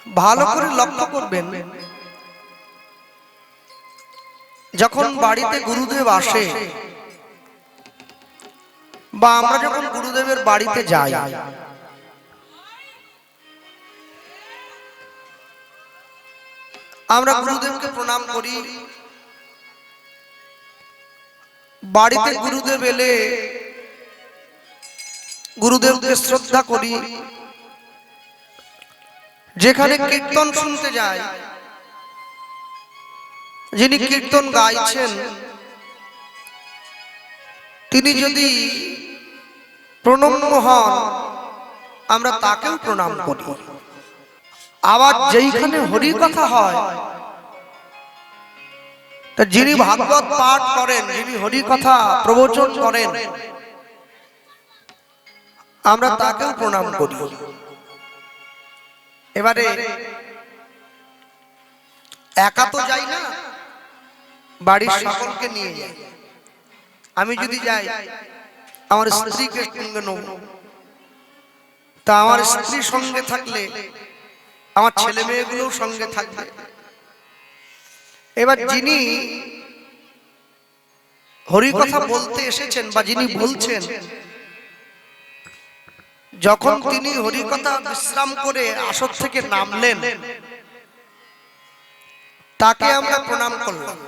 ভালো করে লক্ষ্য করবেন, যখন বাড়িতে গুরুদেব আসে বা আমরা যখন গুরুদেবের বাড়িতে যাই, আমরা গুরুদেবকে প্রণাম করি। বাড়িতে গুরুদেব এলে গুরুদেবকে শ্রদ্ধা করি। যেখানে কীর্তন শুনতে যায়, যিনি কীর্তন গাইছেন তিনি যদি প্রণম্য হন, আমরা তাকেও প্রণাম করি। আবার যেইখানে হরি কথা হয়, তা যিনি ভাগবত পাঠ করেন, যিনি হরি কথা প্রবচন করেন, আমরা তাকেও প্রণাম করি। এবারে একা তো যাই না, বাড়ির সকলকে নিয়ে যাই। আমি যদি যাই, আমার স্ত্রীকে সঙ্গে নেব, তা আমার স্ত্রী সঙ্গে থাকলে আমার ছেলে মেয়েগুলো সঙ্গে থাকবে। এবার যিনি হরি কথা বলতে এসেছেন বা যিনি বলছেন, যখন তিনি হরি কথা বিশ্রাম করে আসর থেকে নামলেন, তাকে আমরা প্রণাম করলাম।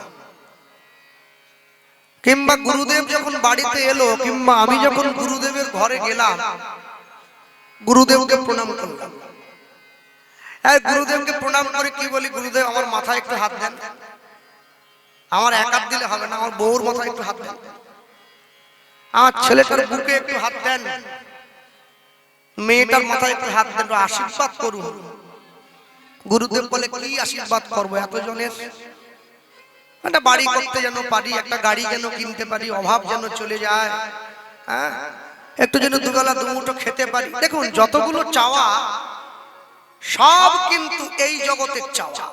কিংবা গুরুদেব যখন বাড়িতে এলো, কিংবা আমি যখন গুরুদেবের ঘরে গেলাম, গুরুদেবকে প্রণাম করলাম। গুরুদেবকে প্রণাম করে কি বলি, গুরুদেব আমার মাথায় একটু হাত দেন। আমার এক হাত দিলে হবে না, আমার বউর মাথায় একটু হাত দেন, আমার ছেলেটার বুকে একটু হাত দেন, মেয়েটার মাথায় একটু হাত দেন, আশীর্বাদ করুন। গুরুদেব বলে কি আশীর্বাদ করবো, এতজনের একটা বাড়ি করতে যেন পারি, একটা গাড়ি যেন কিনতে পারি, অভাব যেন চলে যায়, হ্যাঁ, একটু যেন দুবেলা দুমুঠো খেতে পারি। দেখুন, যতগুলো চাওয়া সব কিন্তু এই জগতের চাওয়া,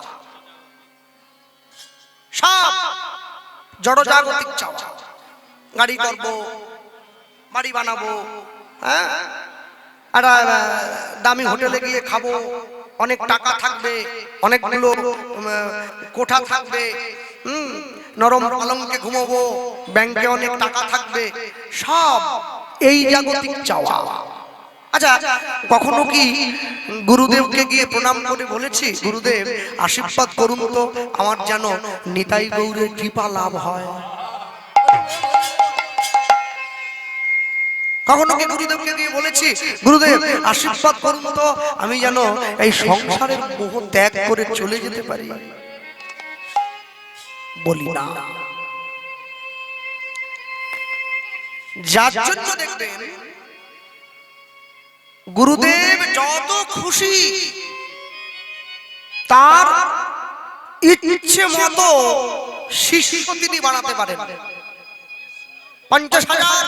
সব জড়জাগতিক চাওয়া। গাড়ি করব, বাড়ি বানাবো, হ্যাঁ, একটা দামি হোটেলে গিয়ে খাবো, অনেক টাকা থাকবে, অনেকগুলো কোঠা থাকবে, নরম পালঙ্কে ঘুমাবো, ব্যাংকে অনেক টাকা থাকবে, সব এই জাগতিক চাওয়া। আচ্ছা, কখনো কি গুরুদেবকে গিয়ে প্রণাম করে বলেছি, গুরুদেব আশীর্বাদ করুন তো আমার যেন নিতাই গৌরের কৃপা লাভ হয়? কখনো কি গুরুদেবকে গিয়ে বলেছি, গুরুদেব আশীর্বাদ করুন তো আমি যেন এই সংসারের মোহ ত্যাগ করে চলে যেতে পারি? বলি না। যার জন্য দেখবেন গুরুদেব যত খুশি তার ইচ্ছে মতো শিষ্য তিনি বানাতে পারেন। 50,000,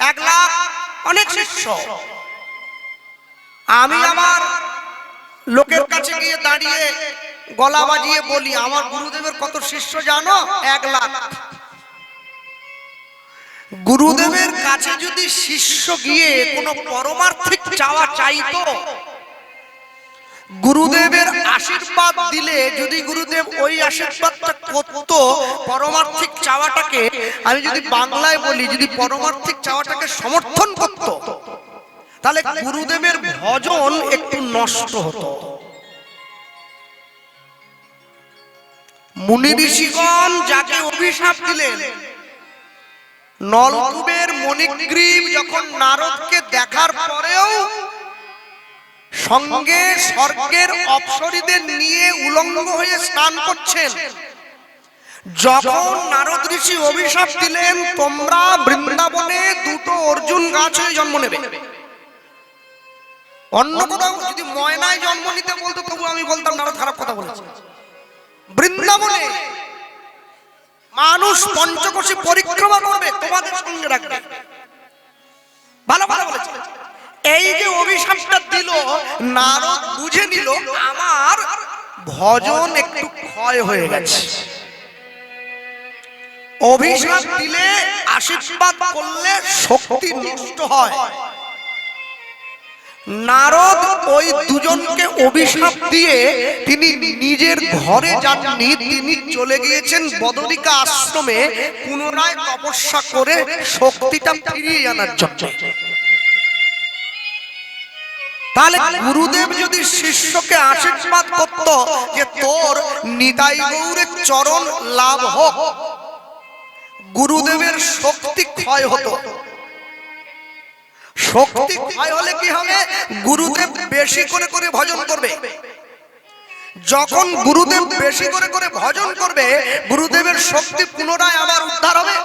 1 লাখ, অনেক শিষ্য। আমি আমার লোকের কাছে গিয়ে দাঁড়িয়ে গলা বাজিয়ে বলি, আমার গুরুদেবের কত শিষ্য জানো? 1 লাখ। গুরুদেবের কাছে যদি শিষ্য গিয়ে কোনো পরমার্থিক চাওয়া চাইতো, গুরুদেবের আশীর্বাদ দিলে যদি গুরুদেব ওই আশীর্বাদটা করত, পরমার্থিক চাওয়াটাকে, আমি যদি বাংলায় বলি, যদি পরমার্থিক চাওয়াটাকে সমর্থন করত, তাহলে গুরুদেবের ভজন একটু নষ্ট হতো। মুনি ঋষিগণ যাকে অভিশাপ দিলেন, নলকূপের মণিগ্রীব যখন নারদকে দেখার পরেও সঙ্গে স্বর্গের অপ্সরীদের নিয়ে উলঙ্গ হয়ে স্নান করছেন, যখন নারদ ঋষি অভিশাপ দিলেন তোমরা বৃন্দাবনে 2টো অর্জুন গাছ হয়ে জন্ম নেবে, অন্য কোথাও যদি ময়নায় জন্ম নিতে বলতো তবু আমি বলতাম নারদ খারাপ কথা বলেছে। বৃন্দাবনে মানুষ পঞ্চকোশী পরিক্রমা করবে, তোমাদের সঙ্গে রাখবে, ভালো ভালো বলেছে। এই যে অভিশাপটা দিল, নারদ বুঝে নিল আমার ভজন একটু ক্ষয় হয়ে গেছে। অভিশাপ দিলে, আশীর্বাদ করলে শক্তি নষ্ট হয়। নারদ ওই দুজনকে অভিশাপ দিয়ে তিনি নিজের ঘরে যাননি, তিনি চলে গিয়েছেন বদরিকা আশ্রমে পুনরায় তপস্যা করে শক্তিটা ফিরিয়ে আনার জন্য। তাহলে গুরুদেব যদি শিষ্যকে আশীর্বাদ করত যে তোর নিতাই গৌরের চরণ লাভ হোক, গুরুদেবের শক্তি ক্ষয় হতো। শক্তি ক্ষয় হলে কি হবে? গুরুদেব বেশি করে করে ভজন করবে। যখন গুরুদেব বেশি করে করে ভজন করবে, গুরুদেবের শক্তি পুনরায় আবার উদ্ধার হবে।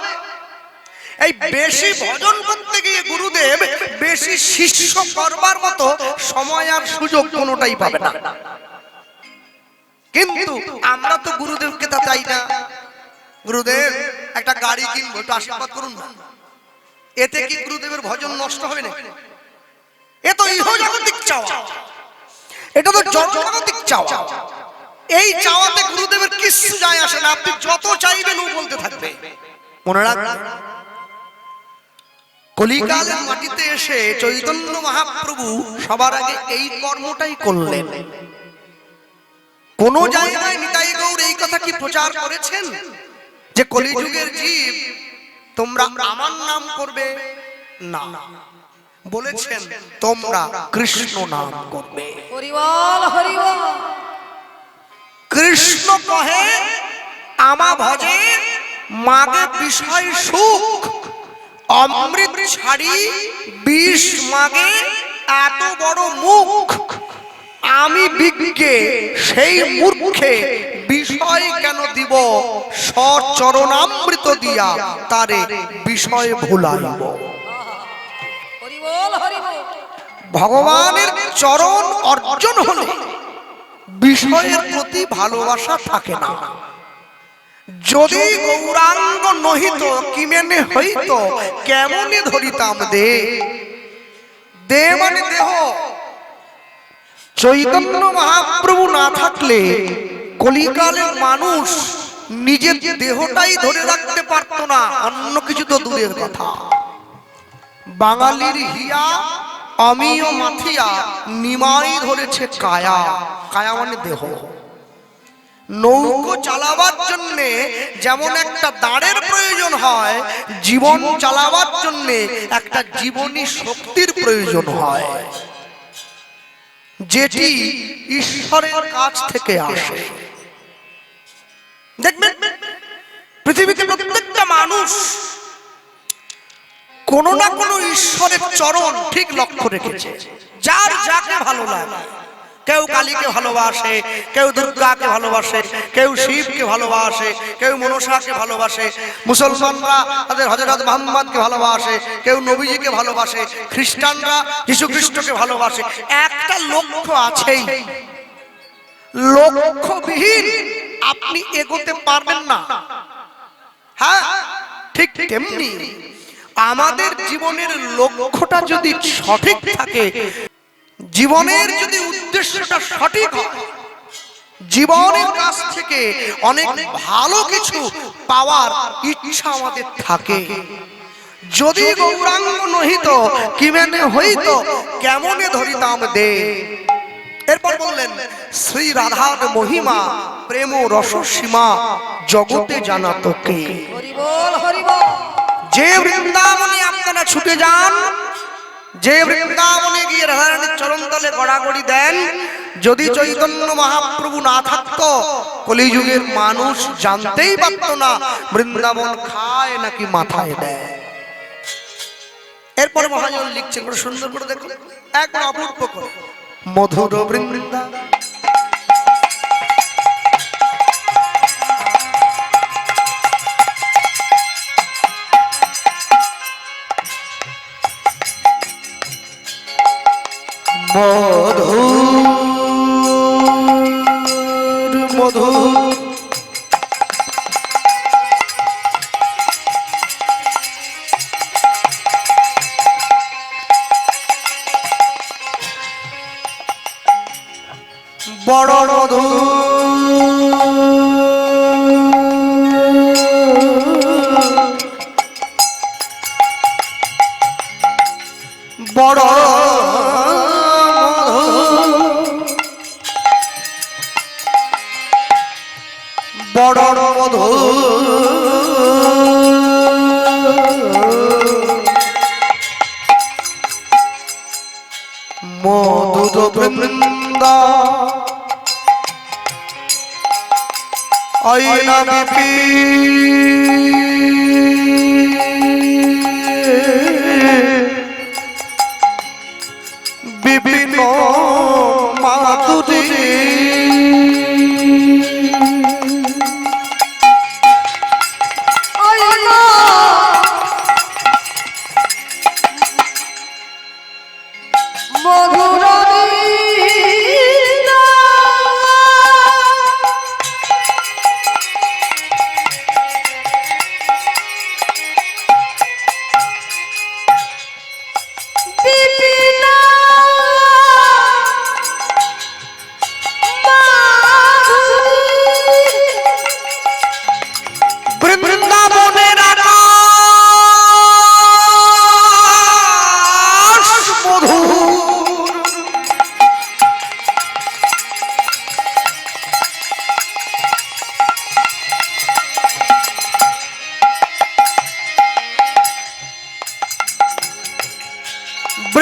এই বেশি ভজন করতে গিয়ে গুরুদেব বেশি শিষ্য করবার মতো সময় আর সুযোগ কোনোটাই পাবে না। কিন্তু আমরা তো গুরুদেবকে তা চাই না। গুরুদেব একটা গাড়ি কিনবো, একটু আশীর্বাদ করুন না। এতে কি গুরুদেবের ভজন নষ্ট হবে না? এ তো ইহজাগতিক চাওয়া, এটা তো জড়জাগতিক চাওয়া। এই চাওয়াতে গুরুদেবের কিছু যায় আসে না। আপনি যত চাইবেন ও বলতে থাকবে। মনে রাখবেন, কলিকালের মাটিতে এসে চৈতন্য মহাপ্রভু সবার আগে এই কর্মটাই করলেন। কোন জায়গায় নিতাই গৌর এই কথা কি প্রচার করেছেন যে কলিযুগের জীব তোমরা আমার নাম করবে? না, বলেছেন তোমরা কৃষ্ণ নাম করবে। হরি বল হরি বল। কৃষ্ণ কহে আমা ভজে মাগে বিষয় সুখ, অমৃত ছাড়ি বিষ মাগে এত বড় মুখ। আমি বিজ্ঞে সেই মূর্খে বিষয় কেন দিব, সচরণামৃত দিয়া তারে বিষয় ভুলাইব। হরি বল হরি বল। ভগবানের চরণ অর্জন হলে বিষয়ের প্রতি ভালোবাসা থাকে না। যদি গৌরাঙ্গ নহিত কিমেনে হইত, কেমনে ধরিতাম দে। দে মানে দেহ। চৈতন্য মহাপ্রভু না থাকলে কলিকালের মানুষ নিজের দেহটাই ধরে রাখতে পারত না, অন্য কিছু তো দূরের কথা। বাঙালির হিয়া অমিয় মাথিয়া নিমাই ধরেছে কায়া। কায়া মানে দেহ। নৌকো চালাবার জন্য যেমন একটা দাঁড়ের প্রয়োজন হয়, জীবন চালাবার জন্য একটা জীবনী শক্তির প্রয়োজন হয়, যেটি ঈশ্বরের কাছ থেকে আসে। দেখবেন পৃথিবীতে প্রত্যেকটা মানুষ কোন না কোন ঈশ্বরের চরণ ঠিক লক্ষ্য রেখেছে। যার যাকে ভালো লাগে, কেউ কালীকে ভালোবাসে, কেউ দুর্গাকে ভালোবাসে, কেউ শিবকে ভালোবাসে, কেউ মনসাকে ভালোবাসে। মুসলমানরা তাদের হযরত মুহাম্মদকে ভালোবাসে, কেউ নবীজিকে ভালোবাসে, খ্রিস্টানরা যীশু খ্রিস্টকে ভালোবাসে। একটা লক্ষ্য আছেই, লক্ষ্যবিহীন আপনি এগোতে পারবেন না। হ্যাঁ, ঠিক তেমনি আমাদের জীবনের লক্ষ্যটা যদি সঠিক থাকে, জীবনের যদি উদ্দেশ্যটা সঠিক হয়, জীবনের কাছ থেকে অনেক ভালো কিছু পাওয়ার ইচ্ছা আমাদের থাকে। যদি গৌরাঙ্গ নহিত কিমেনে হইত, কেমনে ধরিতাম দে। এরপর বললেন শ্রী রাধার মহিমা প্রেম রস সীমা জগতে জানাত কে। হরি বল হরি বল। যে বৃন্দাবনে আপনারা ছুটে যান, যে বৃন্দাবনে গিয়ে রাধারানীর চরণ তলে গড়াগড়ি দেন, যদি চৈতন্য মহাপ্রভু না থাকতো কলিযুগের মানুষ জানতেই পারত না বৃন্দাবন খায় নাকি মাথায় দেয়। এরপরে মহাজন লিখছেন, বড় সুন্দর করে দেখুন, একবার অপূর্ব করে। মধুর বৃন্দা মধুর মধুর বড় মধুর বড় বড় মধু মধুর বৃন্দা আইনা বিপি বিপিন মাধুরী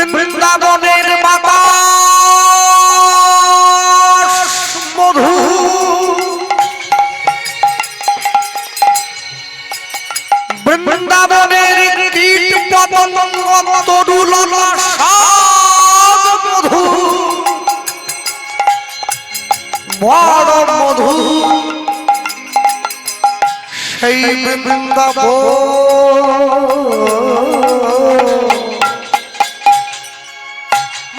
বৃন্দাবনের বাতাস মধু বৃন্দাবনের কীট পতঙ্গ তরুলতা স্বাদ মধু বড় মধু সেই বৃন্দাবন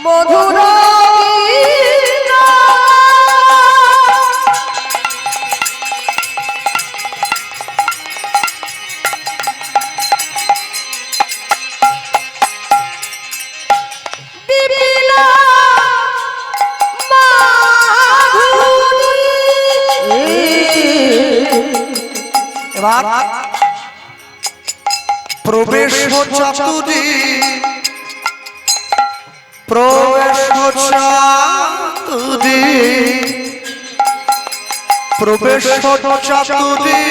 মধুর এবার প্রবেশ চাতুরী প্রবেশ চাতুরী প্রবেশ চাতুরী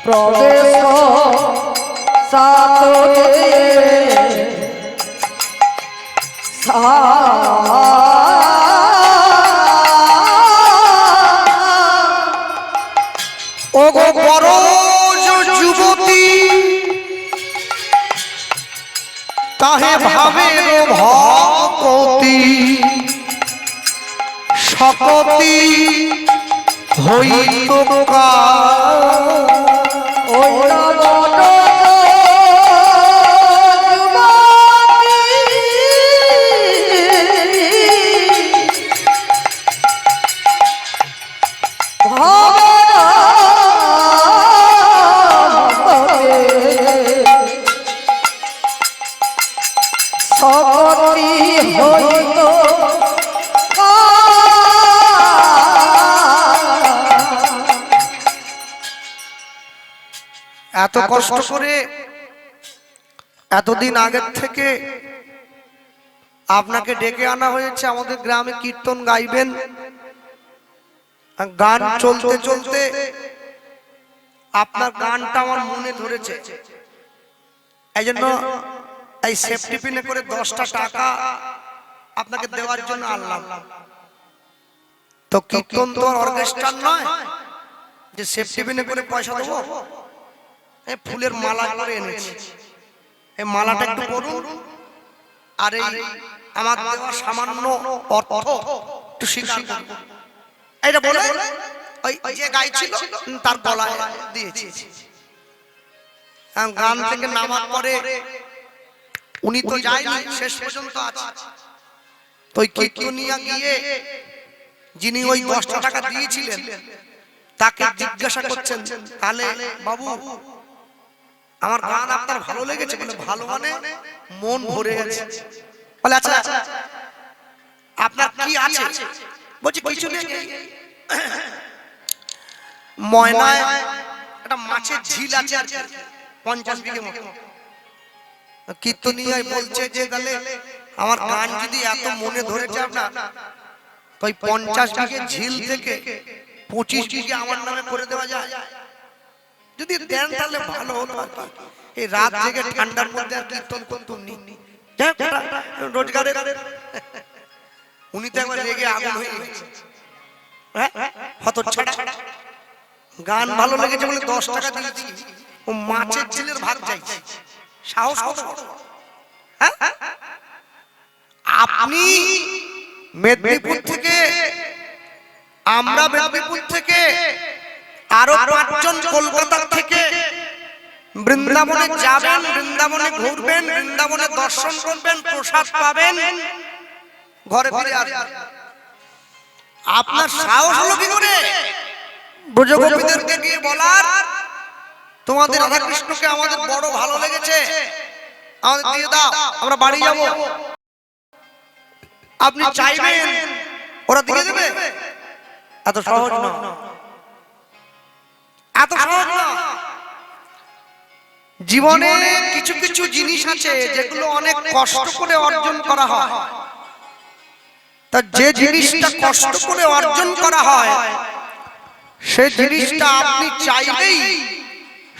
প্রবেশ সাতরে ও গো পরজ যুবতী তাহে ভাবের ভকতি শকতি হইত এত কষ্ট করে এতদিন আগের থেকে আপনাকে ডেকে আনা হয়েছে আমাদের গ্রামে কীর্তন গাইবেন। গান চলতে চলতে আপনার গানটা আমার মনে ধরেছে, এই জন্য এই সেফটি পিনে করে 10টা টাকা আপনাকে দেওয়ার জন্য আনলাম। তো কীর্তন তো অর্কেস্ট্রার নয় যে সেফটি পিনে করে পয়সা দেবো। এই ফুলের মালা করে এনেছি, এই মালাটা একটু পরুন আর এই আমার দেওয়া সামান্য অর্থ একটু স্বীকার করুন। এইটা বলে ওই যে গাইছিল তার গলায় দিয়েছি। গান থেকে নামার পরে উনি তো যায়নি, শেষ পর্যন্ত আছে। তো ওই কীর্তনিয়া গিয়ে যিনি ওই 10টা টাকা দিয়েছিলেন তাকে জিজ্ঞাসা করছেন, তাহলে বাবু আমার গান আপনার ভালো লেগেছে? বলে ভালো মানে মন ভরে গেছে। বলে আচ্ছা আপনার কি আছে? বলছি কিছু নেই, ময়নায় একটা মাছের ঝিল আছে আর 50 বিঘে মতো। কীর্তনিয়ায় বলছে যে তাহলে আমার গান যদি এত মনে ধরেছে আপনার, তো 50 বিঘে ঝিল থেকে 25 বিঘে আমার নামে করে দেওয়া যায়? যদি দেন তাহলে ভালো হতো। এই রাত জেগে ঠান্ডার মধ্যে আর কীর্তন করতুম নি, রোজগারের। উনি তো একবার রেগে আগুন হয়ে গেছে, হতচ্ছাড়া। গান ভালো লেগেছে বলে 10 টাকা দিয়েছি, ও মাছের ঝিলের ভাগ চাইছে। সাহস কত বড়! আপনি মেদিনীপুর থেকে, আমরা মেদিনীপুর থেকে, আরো 5 জন কলকাতা থেকে বৃন্দাবনে যাবেন, বৃন্দাবনে ঘুরবেন, বৃন্দাবনে দর্শন করবেন, প্রসাদ পাবেন, ঘরে ফিরে আসবেন। আপনার সাহস হলো কি করে ব্রজগোপীদেরকে গিয়ে বলার, তোমাদের রাধা কৃষ্ণকে আমাদের বড় ভালো লেগেছে, আমাদের দিয়ে দাও, আমরা বাড়ি যাব? আপনি চাইবেন ওরা দিয়ে দেবে? এত সহজ না, এত সহজ না। জীবনে কিছু কিছু জিনিস আছে যেগুলো অনেক কষ্ট করে অর্জন করা হয়। তা যে জিনিসটা কষ্ট করে অর্জন করা হয় সেই জিনিসটা আপনি চাইলেই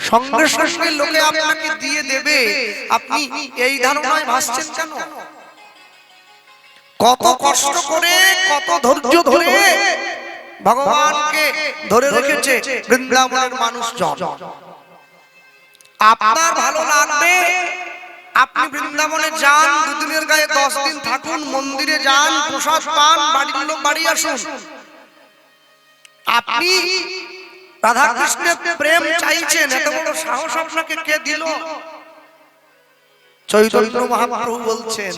সঙ্গে সঙ্গে লোকে আপনাকে দিয়ে দেবে, আপনি এই ধারণায় ভাসছেন কেন? কত কষ্ট করে, কত ধৈর্য ধরে ভগবানকে ধরে রেখেছে বৃন্দাবনের মানুষজন। আপনার ভালো লাগবে, আপনি বৃন্দাবনে যান, দুদিনের গায়ে 10 দিন থাকুন, মন্দিরে যান, প্রসাদ পান, বাড়ির লোক বাড়ি আসুন। আপনি রাধা কৃষ্ণের প্রেম চাইছেন, এত বড় সাহস আপনাকে কে দিল? চৈতন্য মহাপ্রভু বলছেন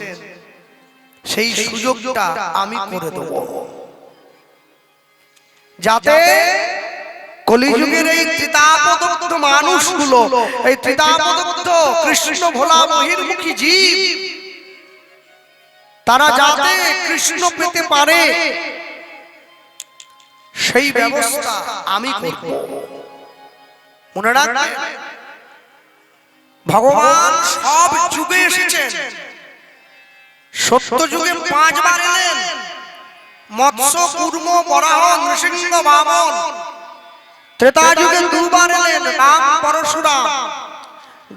সেই সুযোগটা আমি করে দেব, যাতে কলিযুগের এই ত্রিতাপদগ্ধ মানুষগুলো, এই ত্রিতাপদগ্ধ কৃষ্ণ ভোলা বহির্মুখী জীব, তারা যাতে কৃষ্ণ পেতে পারে সেই ব্যবস্থা আমি করব। মনে রাখবেন, ভগবান সব যুগে এসেছেন। সত্য যুগে 5 বার এলেন, মৎস্য, কুর্ম, বরাহ, নৃসিংহ, বামন। ত্রেতা যুগে 2 বার এলেন, রাম, পরশুরাম।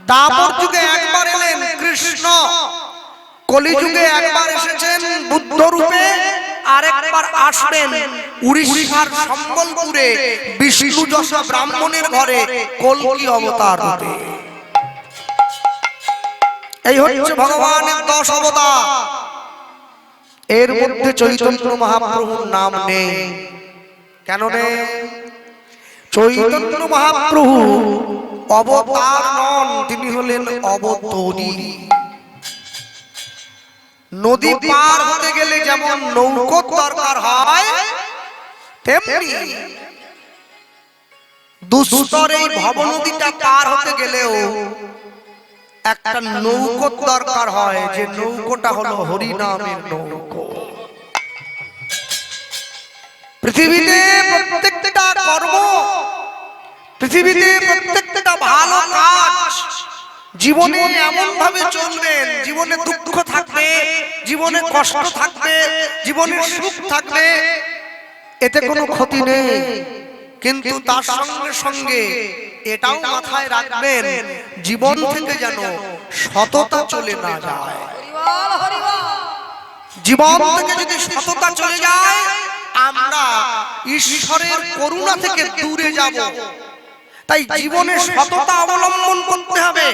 দ্বাপর যুগে 1 বার এলেন, কৃষ্ণ। কলি যুগে 1 বার এসেছেন বুদ্ধ রূপে, আরেকবার আসবেন উড়িষ্যার সম্বলপুরে বিষ্ণু যশা ব্রাহ্মণের ঘরে কল্কি অবতার রূপে। এই হচ্ছে ভগবানের 10 অবতার। এর মধ্যে চৈতন্য মহাপ্রভুর নাম নেই। কেন নেই? চৈতন্য মহাপ্রভু অবতার নন, তিনি হলেন অবতরী। নদী পার হতে গেলে যেমন নৌকো দরকার হয়, তেমনি দুস্তর এই ভবনদীটা পার হতে গেলেও একটা নৌকো দরকার হয়, যে নৌকোটা হলো হরি নামের নৌকো। পৃথিবীতে প্রত্যেকটা কর্ম, পৃথিবীতে প্রত্যেকটা ভালো কাজ জীবনে এমন ভাবে চলবেন, জীবনে দুঃখ থাকবে, জীবনে কষ্ট থাকবে, জীবনে সুখ থাকবে, এতে কোনো ক্ষতি নেই। কিন্তু তার সঙ্গে সঙ্গে এটাও মাথায় রাখবেন, জীবন থেকে যেন সততা চলে না যায়। জীবন থেকে যদি সততা চলে যায়, আমরা ঈশ্বরের করুণা থেকে দূরে যাব। তাই জীবনে সততা অবলম্বন করতে হবে।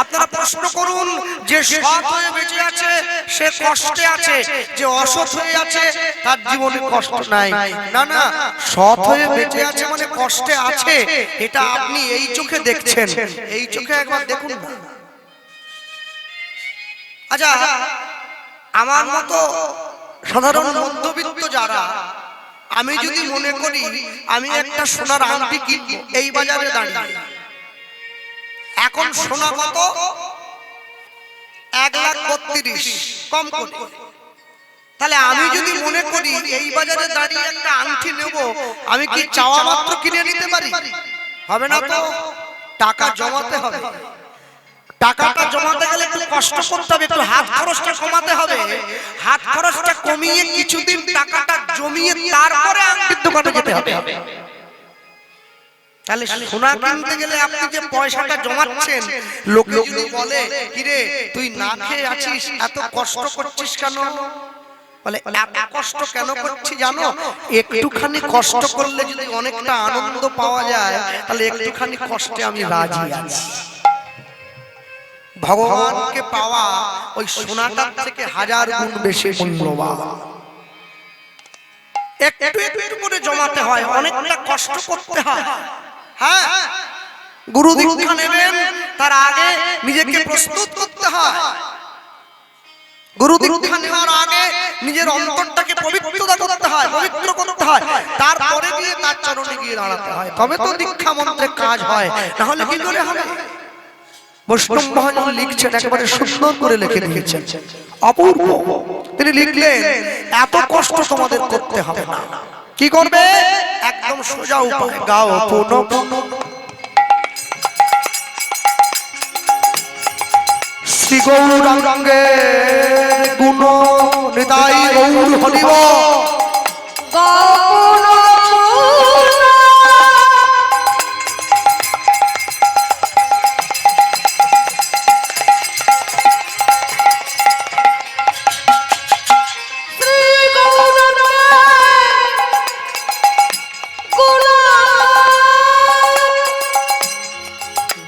আপনারা প্রশ্ন করুন, যে সৎ হয়ে বেঁচে আছে সে কষ্টে আছে, যে অসৎ হয়ে আছে তার জীবনে কষ্ট নাই। না না, সৎ হয়ে বেঁচে আছে মানে কষ্টে আছে, এটা আপনি এই চোখে দেখছেন। এই চোখে একবার দেখুন না, আচ্ছা, আমার মতো সাধারণ মধ্যবিত্ত যারা, আমি যদি মনে করি আমি একটা সোনার আংটি কিনবো এই বাজারে দাঁড়িয়ে, এখন সোনা কত? 1,32,000 কম করে। তাহলে আমি যদি মনে করি এই বাজারে দাঁড়িয়ে একটা আংটি নেব, আমি কি চাওয়া মাত্র কিনে নিতে পারি? হবে না তো, টাকা জমাতে হবে। টাকাটা জমাতে গেলে একটু কষ্ট করতে হবে, একটু হাত খরচটা কমাতে হবে। হাত খরচটা কমিয়ে কিছুদিন টাকাটা জমিয়ে তারপরে আংটির দোকানে যেতে হবে। তাহলে সোনা কিনতে গেলে আপনি যে পয়সাটা জমাচ্ছেন, লোকে যদি বলে কিরে তুই না খেয়ে আছিস, এত কষ্ট করছিস কেন? বলে এত কষ্ট কেন করছি জানো? একটুখানি কষ্ট করলে যদি অনেকটা আনন্দ পাওয়া যায়, তাহলে একটুখানি কষ্টে আমি রাজি আছি। ভগবানকে পাওয়া ওই সোনাটার থেকে 1000 গুণ বেশি মূল্যবান। একটু একটু করে জমাতে হয়, অনেকটা কষ্ট করতে হয়। হ্যাঁ, গুরু দীক্ষা নেবেন তার আগে নিজেকে প্রস্তুত করতে হয়। গুরু দীক্ষা নেওয়ার আগে নিজের অন্তরটাকে পবিত্রতা করতে হয়, পবিত্র করতে হয়, তারপরে গিয়ে তার চরণে গিয়ে দাঁড়াতে হয়, তবে তো দীক্ষা মন্ত্রে কাজ হয়। না হলে কি করে হবে? বৈষ্ণব মহাজন লিখছেন, একেবারে সুন্দর করে লিখে দিয়েছেন, অপূর্ব। তিনি লিখলেন এত কষ্ট তোমাদের করতে হবে না। কি করবে? একদম সোজা উপায় গাও পুনঃ পুনঃ শ্রী গৌরাঙ্গের গুণ নিতাই গৌর হরিব।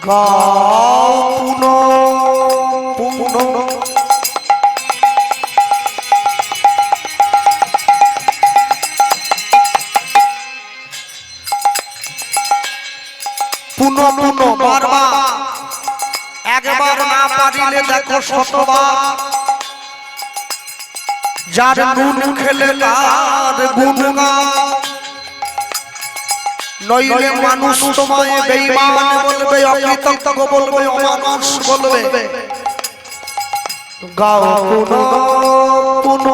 গাও পুনঃ পুনঃ পুনঃ পুনঃ বারবার, একবার না পারিলে দেখো শতবার। যার নুন খেলে তার গুণগান, নইলে মানুষ তোমায় বেঈমান বলবে, অকৃতজ্ঞ বলবে, অমানুষ বলবে। গাও পুনঃ পুনঃ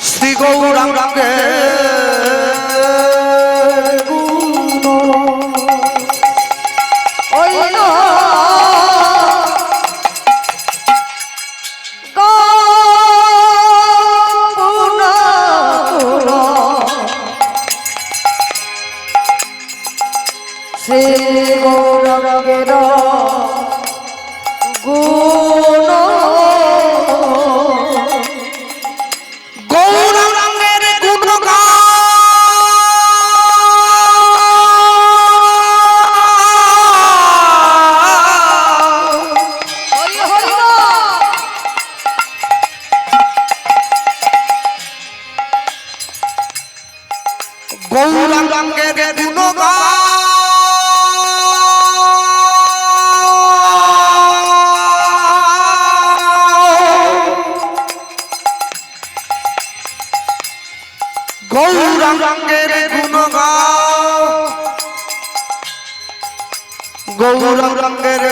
শ্রী গৌরাঙ্গের গুণ ওই শ্রী গৌরাঙ্গের গুণ, গৌরাঙ্গের গুণগান হরি হরি গৌরাঙ্গের গুণগান গৌরাঙ্গের গুণগান গৌরাঙ্গের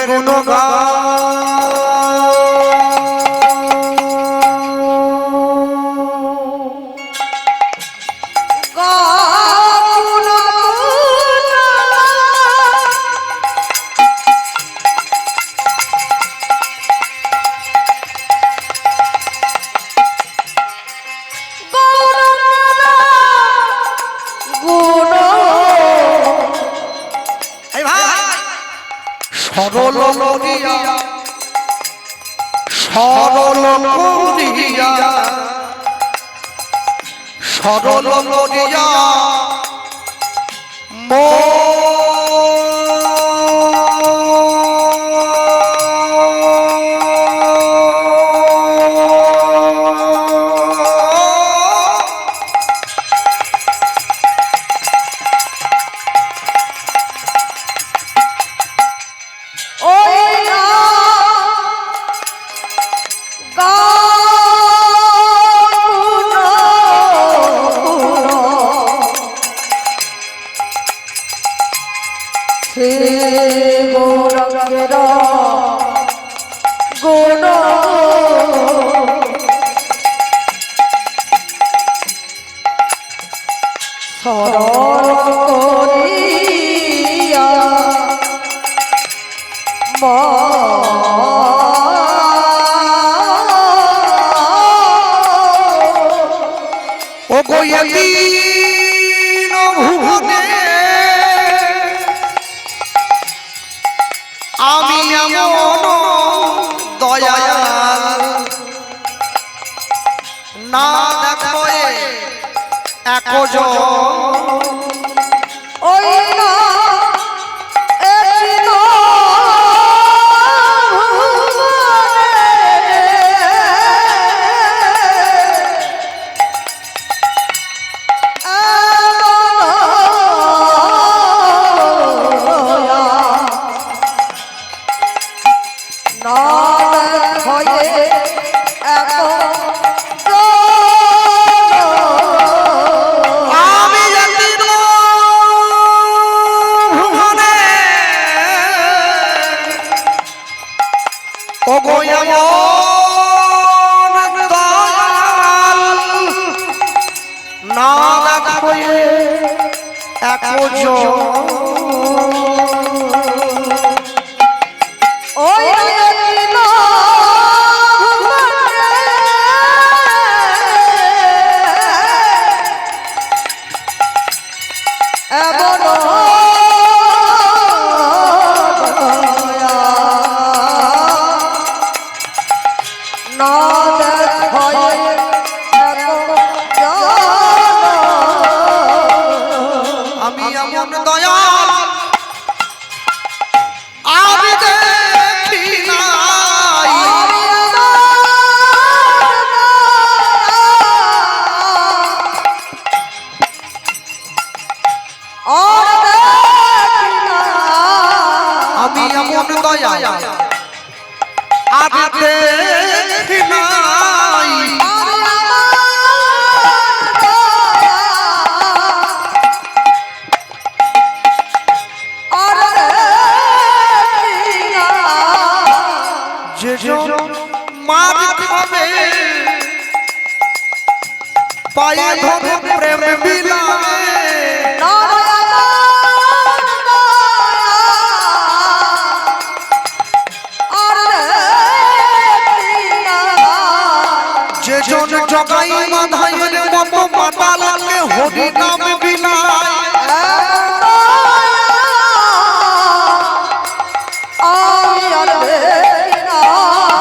সরল করিয়া সরল করিয়া সরল করিয়া সরল করিয়া ও গোয়িন ভুবনে আমি এমন দয়াল না দেখো একজন ওই না একদিন পায়ে ধরে প্রেম বিলায় যে জন জগাই মাধাইয়ের মতো মাতালকে হরি নাম বিলায়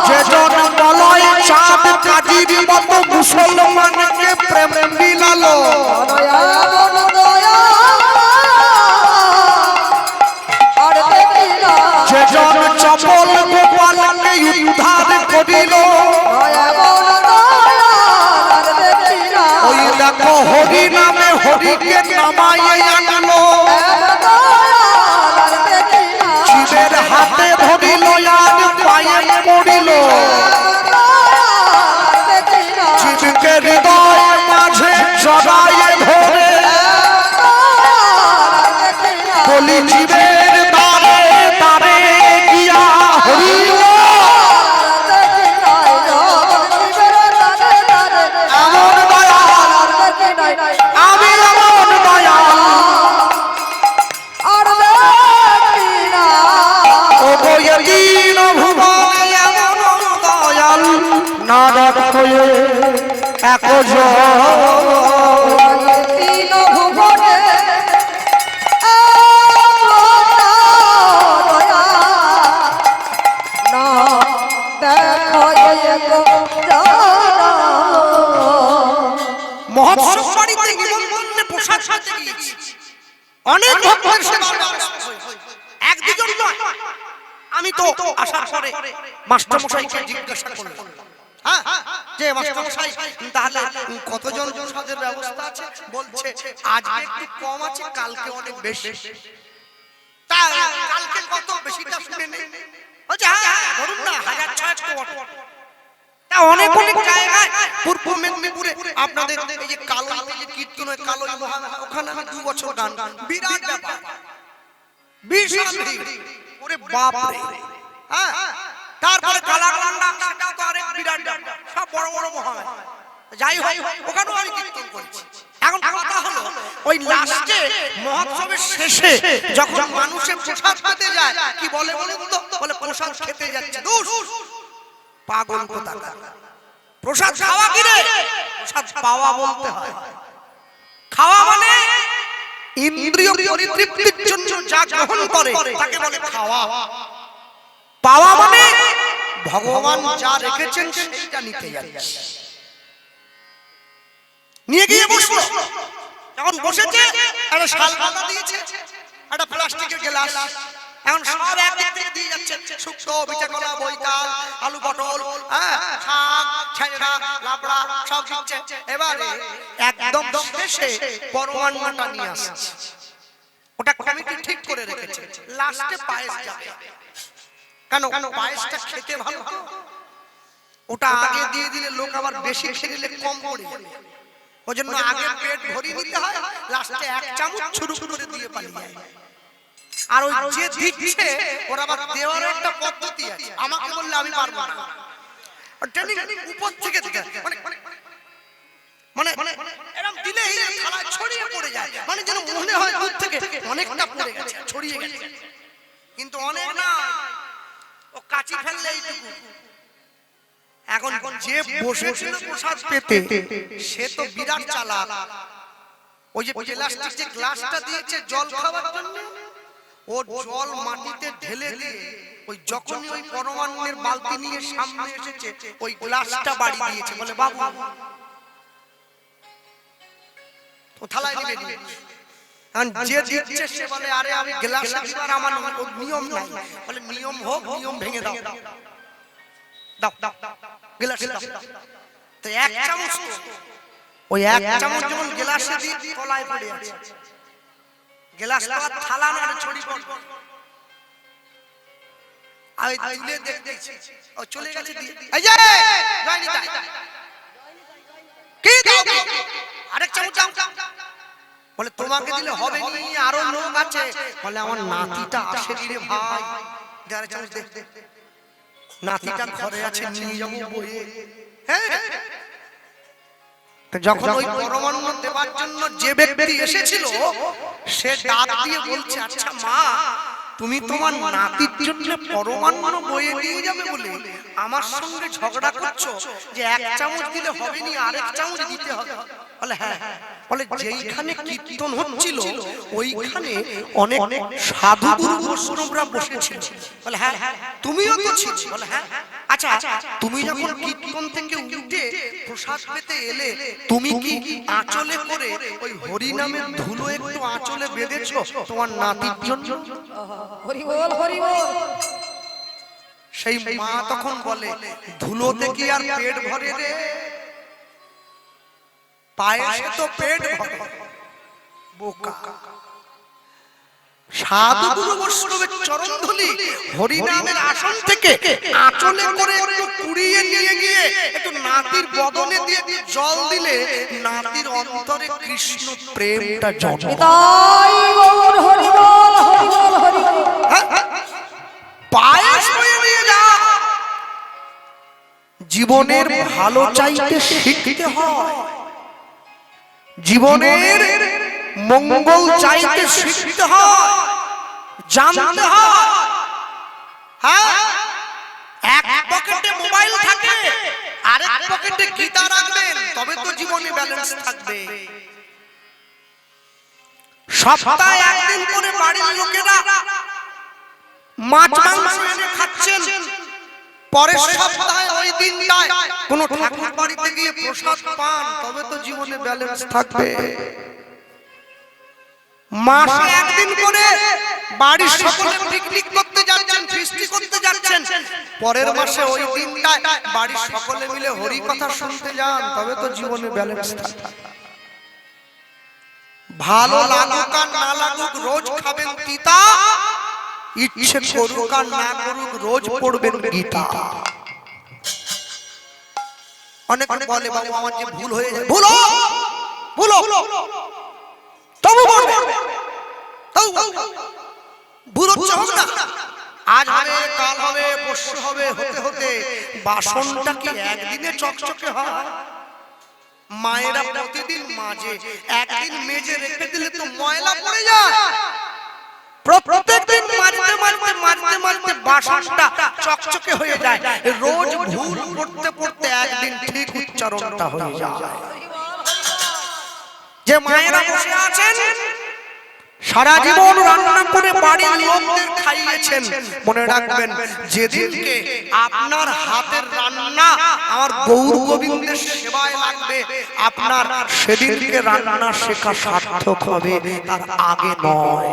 যে জন বলয় চাঁদ কাজীর মতো মুসলমানকে প্রেম বিলালো যে জন চপল গোপালকে উদ্ধার করিল ওই দেখো হরি নামে হরিকে নামাইয়ে আনলো শিবের হাতে ধরিল আর পায়ে পড়িল শিবকে হৃদয় মাঝে জড়াইয়ে ধরে বলি জীবের দ্বারে দ্বারে গিয়া হরি এমন দয়াল আমি এমন দয়াল ও গোয়িন ভুবনে এমন দয়াল না দেখো একজন মহোৎসব বাড়িতে নিমন্ত্রণে প্রসাদ সাথে গিয়েছি অনেক ভক্তের সেবা এক দুজন নয় আমি তো আসার পরে মাস্টার মশাইকে জিজ্ঞাসা করলাম হ্যাঁ যে মাস্টার মশাই তাহলে কতজন প্রসাদের ব্যবস্থা আছে বলছে আজকে একটু কম আছে কালকে অনেক বেশি তা কালকে কত বেশিটা শুনে নেই বলছে হ্যাঁ ধরুন না 1600 তা অনেক অনেক জায়গায় পূর্ব মেদিনীপুরে আপনাদের এই যে কালো যে কীর্তন হয় কালো ওখানে আমি 2 বছর গান বিরাট ব্যাপার বিশাল ওরে বাপ রে হ্যাঁ তারপরে কালাকান্দা সেটাও তো আরেক বিরাট ব্যাপার সব বড় বড় মহামেলা যাই হোক ওখানেও আমি কীর্তন করছি এখন কথা হলো ওই লাস্টে মহোৎসবের শেষে যখন মানুষের প্রসাদ খেতে যায় কি বলে বলুন তো, বলে প্রসাদ খেতে যাচ্ছে। দূর পাগল কোথাকার, প্রসাদ খাওয়া কি রে? প্রসাদ পাওয়া বলতে হয়। খাওয়া মানে ইন্দ্রিয় পরিতৃপ্তির জন্য যা গ্রহণ করে তাকে বলে খাওয়া। পাওয়া মানে ভগবান যা রেখেছেন সেটা নিতে যাচ্ছে। নিয়ে গিয়ে বসলো, যখন বসেছে একটা শাল পাতা দিয়েছে, একটা প্লাস্টিকের গ্লাস, এখন সব একদিক থেকে দিয়ে যাচ্ছে, শুক্তো, পিঠাকলা, বইতাল, আলু পটল, শাক, ছেঁড়া, লাবড়া সব দিচ্ছে। এবারে একদম শেষে পরমান্নটা নিয়ে আসছে। ওটা কমিটি ঠিক করে রেখেছে, লাস্টে পায়েস যাবে। কেন? পায়েসটা খেতে ভালো তো, ওটা আগে দিয়ে দিলে লোক আবার বেশি খেয়ে নিলে কম পড়ে যাবে। ওই জন্য আগে পেট ভরিয়ে নিতে হয়, লাস্টে এক চামচ ছুরু করে দিয়ে পালিয়ে যায়। আর ওই যে দিচ্ছে ওর আবার দেওয়ার একটা পদ্ধতি আছে, আমাকে বললে আমি পারবো না। ট্রেনিং উপর থেকে মানে এরকম দিলে এই থালা ছড়িয়ে পড়ে যায়, মানে যেন মনে হয় দূর থেকে অনেকটা পড়ে গেছে, ছড়িয়ে গেছে, কিন্তু অনেক না, ও কাচি ফেললে এইটুকু। এখন যে বসেছিল প্রসাদ পেতে সে তো বিরাট চালাক। ওই যে প্লাস্টিক যে গ্লাসটা দিয়েছে জল খাওয়ার জন্য, ও জল মাটিতে ঢেলে দিয়ে ওই যখনই ওই পরমান্নের বালতি নিয়ে সামনে এসেছে ওই গ্লাসটা বাড়ি দিয়েছে, বলে বাবু ও থালায় নিয়ে নিয়ে। কারণ যে দিচ্ছে সে বলে আরে আমি গ্লাসে দিবার আমার নিয়ম নাই, বলে নিয়ম হোক, নিয়ম ভেঙে দাও, দাও দাও গ্লাসে দাও। তো এক চামচ, ওই এক চামচ যখন গ্লাসে দিয়ে তলায় পড়ে আছে, গ্লাস তো আর থালা না, ছড়ি পড়ে। আমি তুলে দেখছি ও চলে গেছে দিয়ে, এই যে যায়নি তাই কি দাও, আরেক চামচ দাও। বলে তোমাকে দিলে হবে নি, আরো লোক আছে। বলে আমার নাতিটা আসে রে ভাই, আরেক চামচ দে। নাতিটা ঘরে আছে, নিয়ে যাবো বইয়ে। হ্যাঁ, যখন ওই পরমান্ন দেবার জন্য যে ব্যক্তি এসেছিল সে ডাক দিয়ে বলছে, আচ্ছা মা, তুমি তোমার নাতির জন্য পরমান্ন বয়ে নিয়ে যাবে বলে আমার সঙ্গে ঝগড়া করছো যে এক চামচ দিলে হবে নি, আরেক চামচ দিতে হবে। বলে হ্যাঁ। বলে যেইখানে কীর্তন হচ্ছিল ওইখানে অনেক সাধু গুরু বৈষ্ণবরা বসেছিল। বলে হ্যাঁ, তুমিও তো ছিল। বলে হ্যাঁ। আচ্ছা, তুমি যখন কীর্তন থেকে উঠে প্রসাদ পেতে এলে তুমি কি আঁচলে করে ওই হরি নামের ধুলো একটু আঁচলে বেঁধেছো তোমার নাতির জন্য? হরি বল, হরি বল। সেই মা তখন বলে, ধুলোতে কি আর পেট ভরে রে? পায়েসে তো পেট ভরে। বোকা। সাধু গুরু বৈষ্ণবের চরণ ধুলি হরি নামের আসন থেকে আঁচলে করে একটু কুড়িয়ে নিয়ে গিয়ে একটু নাতির বদনে দিয়ে জল দিলে নাতির অন্তরে কৃষ্ণ প্রেমটা জন্মে। তাই গৌর হরি বল, হরি বল, হরি বল। পায়েস বয়ে নিয়ে যা। জীবনের ভালো চাইতে শিখতে হয়, জীবনের মঙ্গল চাইতে শিখতে হয়, জানতে হয়। হ্যাঁ, এক পকেটে মোবাইল থাকে, আরেক পকেটে গীতা রাখবেন, তবে তো জীবনে ব্যালেন্স থাকবে। সপ্তাহে একদিন করে বাড়ির লোকেরা মাছ মাংস এনে খাচ্ছেন, পরের সপ্তাহে ওই দিনটায় কোন ঠাকুর বাড়িতে গিয়ে প্রসাদ পান, তবে তো জীবনে ব্যালেন্স থাকবে। মাসে একদিন করে বাড়ির সকলে পিকনিক করতে যাচ্ছেন, ফিস্টি করতে যাচ্ছেন, পরের মাসে ওই দিনটায় বাড়ির সকলে মিলে হরি কথা শুনতে যান, তবে তো জীবনে ব্যালেন্স থাকবে। ভালো লাগুক আর না লাগুক রোজ খাবেন তিতা, ইচ্ছে করুক আর না করুক রোজ পড়বেন গীতা। অনেক বলে বাবু আমার যে ভুল হয়ে যায়, ভুল তবু বলবে, ভুল হচ্ছে হোক না, আজ হবে কাল হবে পরশু হবে, হতে হতে বাসনটা কি একদিনে চকচকে হয়? মায়েরা প্রতিদিন মাঝে, একদিন মেজে রেখে দিলে তো ময়লা পড়ে যায়। প্রত্যেকদিন মাজতে মাজতে মাজতে মাজতে বাসনটা চকচকে হয়ে যায়। রোজ ভুল পড়তে পড়তে একদিন ঠিক উচ্চারণটা হয়ে যায়। যে মায়েরা বসে আছেন সারা জীবন রান্না করে বাড়ির লোকদের খাইয়েছেন, মনে রাখবেন যেদিনকে আপনার হাতের রান্না আমার গৌর গোবিন্দের সেবায় লাগবে, আপনার সেদিনকে রান্না শেখা সার্থক হবে, তার আগে নয়।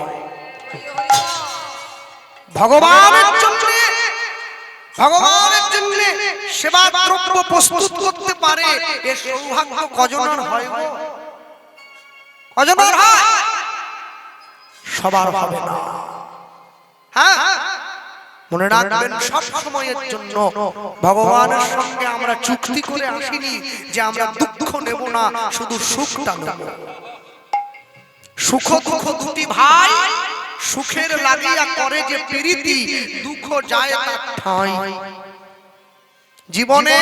ভগবানের জন্য সেবা দ্রব্য প্রস্তুত করতে পারে, এর সৌভাগ্য কজনের হয়? কজনের হয়? সবার হবে না। হ্যাঁ, মনে রাখবেন সব সময়ের জন্য ভগবানের সঙ্গে আমরা চুক্তি করে আসিনি যে আমরা দুঃখ নেব না, শুধু সুখটা নেব। সুখ দুঃখ দুটি ভাই, সুখের লাগিয়া করে যে প্রীতি, দুঃখ যায় তার ঠাঁই। জীবনে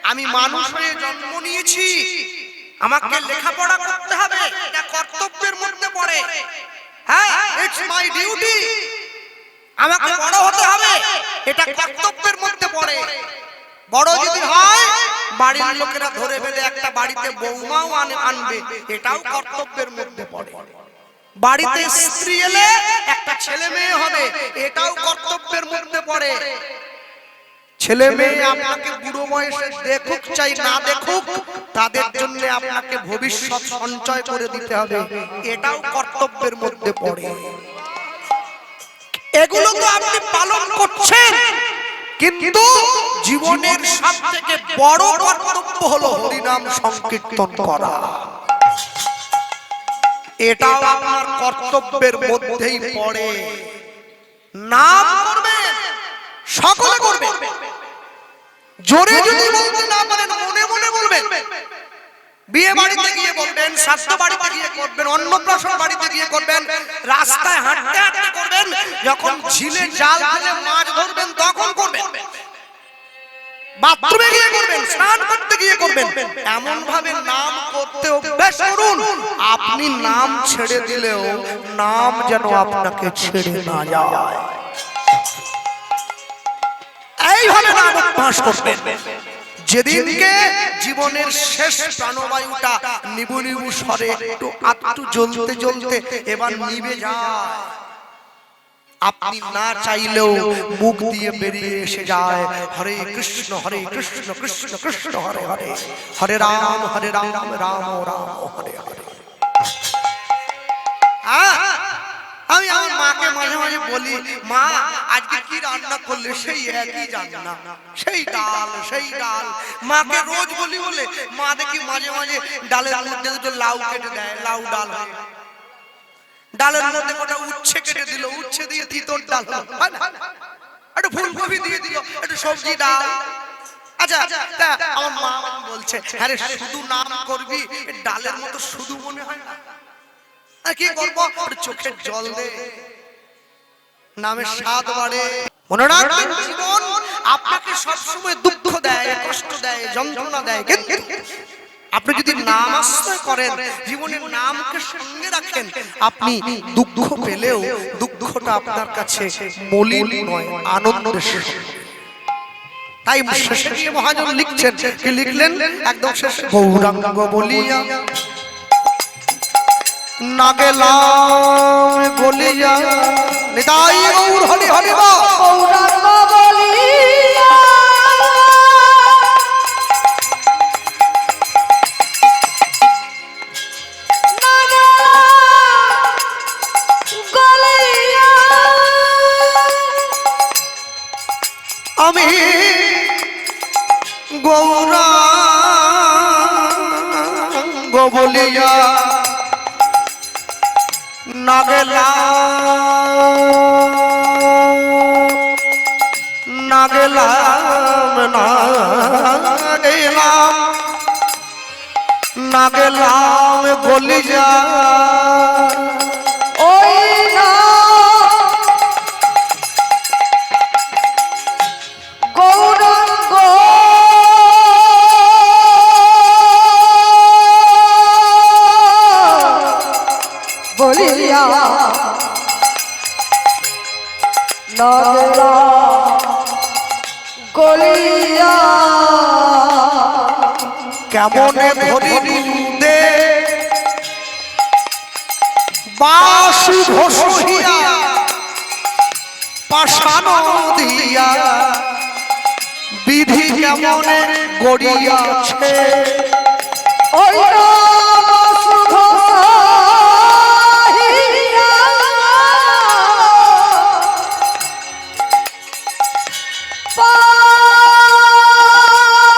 আমি মানুষ হয়ে জন্ম নিয়েছি, আমাকে লেখাপড়া করতে হবে, এটা কর্তব্যের মধ্যে পড়ে। হ্যাঁ, ইটস মাই ডিউটি। আমাকে বড় হতে হবে, এটা কর্তব্যের মধ্যে পড়ে। বড় যদি হয় বাড়ির লোকেরা ধরে বেঁধে একটা বাড়িতে বৌমাও আনবে, এটাও কর্তব্যের মধ্যে পড়ে। বাড়িতে স্ত্রী এলে একটা ছেলে মেয়ে হবে, এটাও কর্তব্যের মধ্যে পড়ে। ছেলে মেয়ে আপনাকে বুড়ো বয়সে দেখুক চাই না দেখুক, তাদের জন্য আপনাকে ভবিষ্যৎ সঞ্চয় করে দিতে হবে, এটাও কর্তব্যের মধ্যে পড়ে। এগুলো তো আপনি পালন করছেন, কিন্তু জীবনের সবথেকে বড় কর্তব্য হলো হরিনাম সংকীর্তন করা। এটাও আপনার কর্তব্যের মধ্যেই পড়ে। নাম করবেন, সকলে করবেন। জোরে যদি বলতে না পারেন মনে মনে বলবেন। বিয়ে বাড়িতে গিয়ে বলবেন, স্বাস্থ্য বাড়িতে গিয়ে করবেন, অন্নপ্রাশন বাড়িতে গিয়ে করবেন, রাস্তায় হাঁটতে হাঁটতে করবেন, যখন ঝিলে জাল ফেলে মাছ ধরবেন তখন করবেন, বাথরুমে গিয়ে করবেন, স্নান করতে গিয়ে করবেন। এমন ভাবে নাম করতে অভ্যাস করুন, আপনি নাম ছেড়ে দিলেও নাম যেন আপনাকে ছেড়ে না যায়। এইভাবে নাম অভ্যাস করবেন। যেদিনকে জীবনের শেষ প্রাণবায়ুটা নিবু নিবু স্বরে একটু জ্বলতে জ্বলতে এবার নিভে যায়, আপনি না চাইলেও মুখ দিয়ে বেরিয়ে এসে যায় হরে কৃষ্ণ কৃষ্ণ কৃষ্ণ হরে হরে, হরে রাম রাম রাম হরে হরে। আমি আমার মাকে মাঝে মাঝে বলি, মা আজকে কি রান্না করলে? সেই একই রান্না, সেই ডাল। মাকে রোজ বলি বলে মা দেখি মাঝে মাঝে ডালের মধ্যে দুটো লাউ কেটে দেয়, লাউ ডাল হয়। ডালের মধ্যে কটা উচ্ছে কেটে দিল, উচ্ছে দিয়ে তিতর ডাল হয় না, একটু ফুলকপি দিয়ে দিল, একটু সবজি ডাল। আচ্ছা, আমার মা বলছে, আরে শুধু নাম করবি, ডালের মতো শুধু মনে হয় না, কি করবো? চোখের জল দে, নামের স্বাদ বাড়ে। মনে রাখবেন জীবন আপনাকে সবসময় দুঃখ দেয়, কষ্ট দেয়, যন্ত্রণা দেয়, কিন্তু আপনি যদি নাম আশ্রয় করেন, জীবনের নামকে সঙ্গে রাখেন, আপনি দুঃখ পেলেও দুঃখটা আপনার কাছে মলিন নয়, আনন্দের সঙ্গে। তাই শেষে গিয়ে মহাজন লিখছেন, কি লিখলেন একদম শেষে, গৌরাঙ্গ বলিয়া না গেলাম বলিয়া, নিতাই গৌর হরি হরি বল। গৌরাঙ্গ বলিয়া না গেলাম বলিয়া, আমি গৌরাঙ্গ বলিয়া না গেলাম না গেলাম বলিয়া, ওই না গৌরাঙ্গ বলিয়া নগরা গলিয়া কেমনে ধরি দে বাসু ঘষিয়া পাশানো দিয়া বিধি কেমনে গড়িয়াছে ওই সুধ সাহিয়া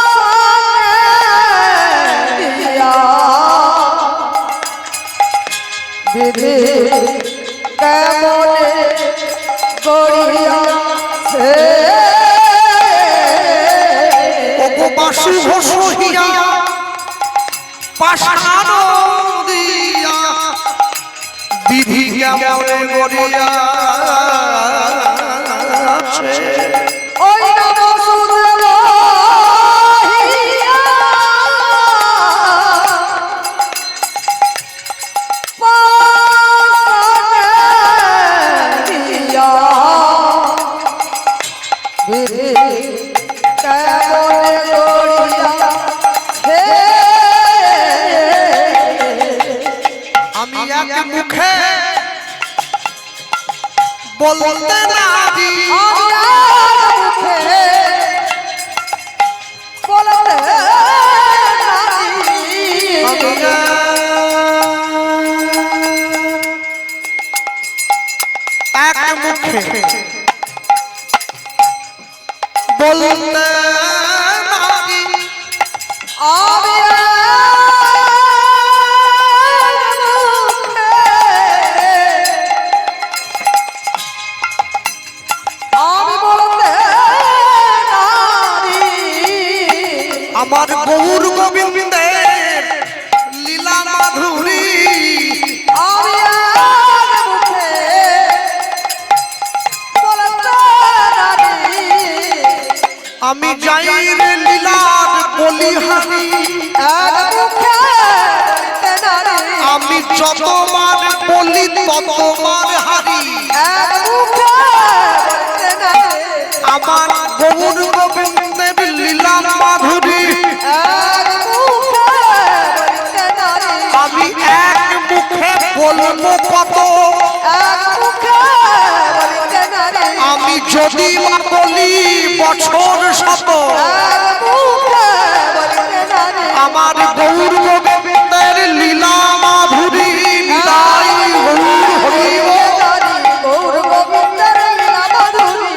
পাশানে দিয়া বিধি কেমনে গড়িয়াছে বাসু ঘষিয়া পাশানো দিয়া বিধি কেমনে গড়িয়াছে ওই নবসুধ রহিয়া পাশানে দিয়া বিধি কেমনে গড়িয়াছে আমি এক মুখে বলতে নারি এক মুখে বলতে নারি আমার গৌর গোবিন্দের লীলা মাধুরী আমি যাই রে লীলার বলিহারি আমি যতবার বলি ততবার হারি আমার গৌর গোবিন্দের লীলা মাধুরী আমি এক মুখে বলবো কত আমি যদি বলি বছর শত আমার গৌর গোবিন্দের লীলা মাধুরী লীলাই গৌর হরিব গৌর গোবিন্দের লীলা মাধুরী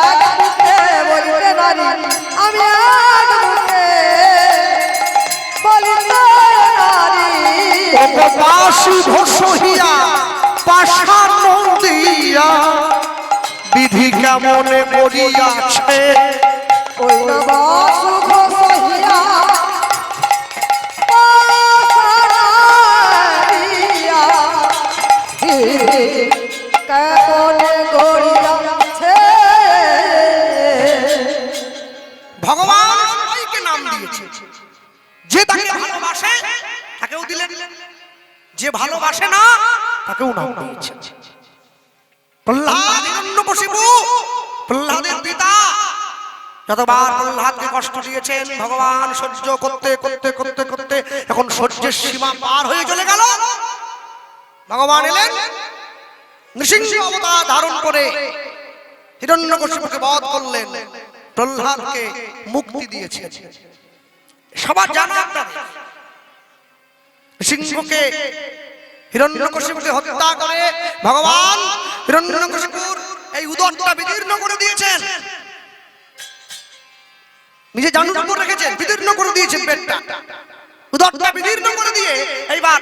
এক মুখে বলিতে নারী আমি এক মুখে বলিতে নারী বাসু ঘষিয়া পাশানো দিয়া বিধি কেমনে করিয়াছে ওই নবাসু ঘষিয়া পাশানিয়া কেমনে গড়িয়াছে ভগবান সবাইকে নাম দিয়েছে যে তাকে ভালোবাসে তাকেও দিলেন যে ভালোবাসে না তাকেও নাম দিয়েছে প্রহ্লাদ হিরণ্যকশিপু প্রহ্লাদের পিতা যতবার প্রহ্লাদকে কষ্ট দিয়েছেন ভগবান সহ্য করতে করতে করতে করতে এখন সহ্যের সীমা পার হয়ে চলে গেল ভগবান এলেন নৃসিংহ অবতার ধারণ করে হিরণ্যকশিপুকে বধ করলেন প্রহ্লাদকে মুক্তি দিয়েছেন সবার জানা আপনাদের সিংহকে হিরণ্যকশিপুকে হত্যা করে ভগবান হিরণ্যকশিপুর এই উদরটা বিদীর্ণ করে দিয়েছেন নিজে জানুর উপর রেখেছেন বিদীর্ণ করে দিয়েছেন পেটটা উদরটা বিদীর্ণ করে দিয়ে এইবার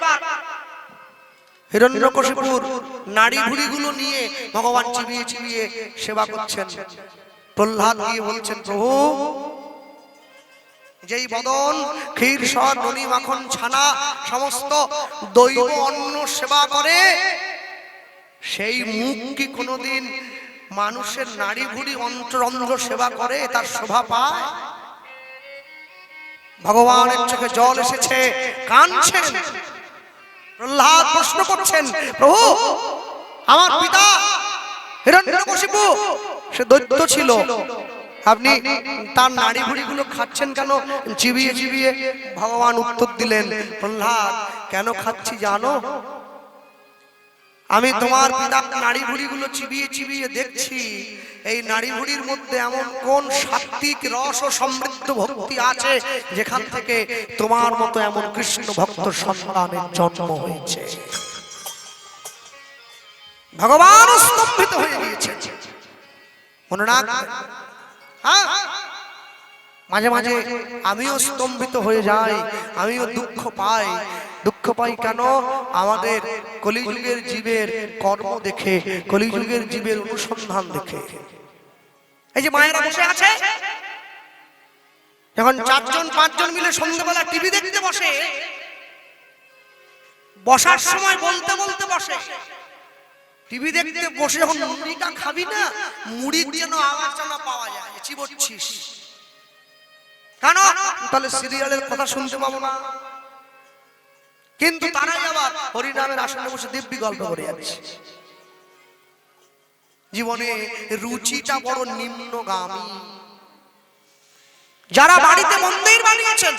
হিরণ্যকশিপুর নাড়ি ভুঁড়িগুলো নিয়ে ভগবান চিবিয়ে চিবিয়ে সেবা করছেন প্রহ্লাদ গিয়ে বলছেন প্রভু যেই বদন ক্ষীর সর ননি মাখন ছানা সমস্ত দৈব অন্ন সেবা করে সেই মুখ কি কোনোদিন মানুষের নাড়ি ভুঁড়ি অন্তরন্ধ্র সেবা করে তার শোভা পায় ভগবানের চোখে জল এসেছে কাঁদছেন প্রহ্লাদ প্রশ্ন করছেন, প্রভু আমার পিতা হিরণ্যকশিপু সে দৈত্য ছিল, আপনি তার নাড়ি ভুড়িগুলো খাচ্ছেন কেন? চিবিয়ে চিবিয়ে। ভগবান উত্তর দিলেন, প্রহ্লাদ কেন খাচ্ছি জানো? আমি তোমার পিতার নাড়ি ভুড়িগুলো চিবিয়ে চিবিয়ে দেখছি এই নাড়ি ভুড়ির মধ্যে এমন কোন সাত্বিক রস ও সমৃদ্ধ ভক্তি আছে যেখান থেকে তোমার মতো এমন কৃষ্ণ ভক্ত সন্তানের জন্ম হয়েছে। ভগবান স্তম্ভিত হয়ে গিয়েছে। মনে রাখবেন, হ্যাঁ, মাঝে মাঝে আমিও স্তম্ভিত হয়ে যাই, আমিও দুঃখ পাই। দুঃখ পাই কেন? আমাদের কলিযুগের জীবের কর্ম দেখে, কলিযুগের জীবের অনুসন্ধান দেখে। এই যে মায়েরা বসে আছে, যখন 4-5 মিলে সন্ধ্যাবেলা টিভি দেখতে বসে, বসার সময় বলতে বলতে বসে। টিভি দেখতে বসে যখন মুড়িটা খাবি না, মুড়ির যেন আওয়াজটা না পাওয়া যায়, চিবোচ্ছিস কেন? তাহলে সিরিয়ালের কথা শুনতে পাবো না। কিন্তু তারাই আবার হরিনামের আসনে বসে দিব্যি গল্প করে যাচ্ছে। জীবনে রুচিটা বড় নিম্নগামী। যারা বাড়িতে মন্দির বানিয়েছেন,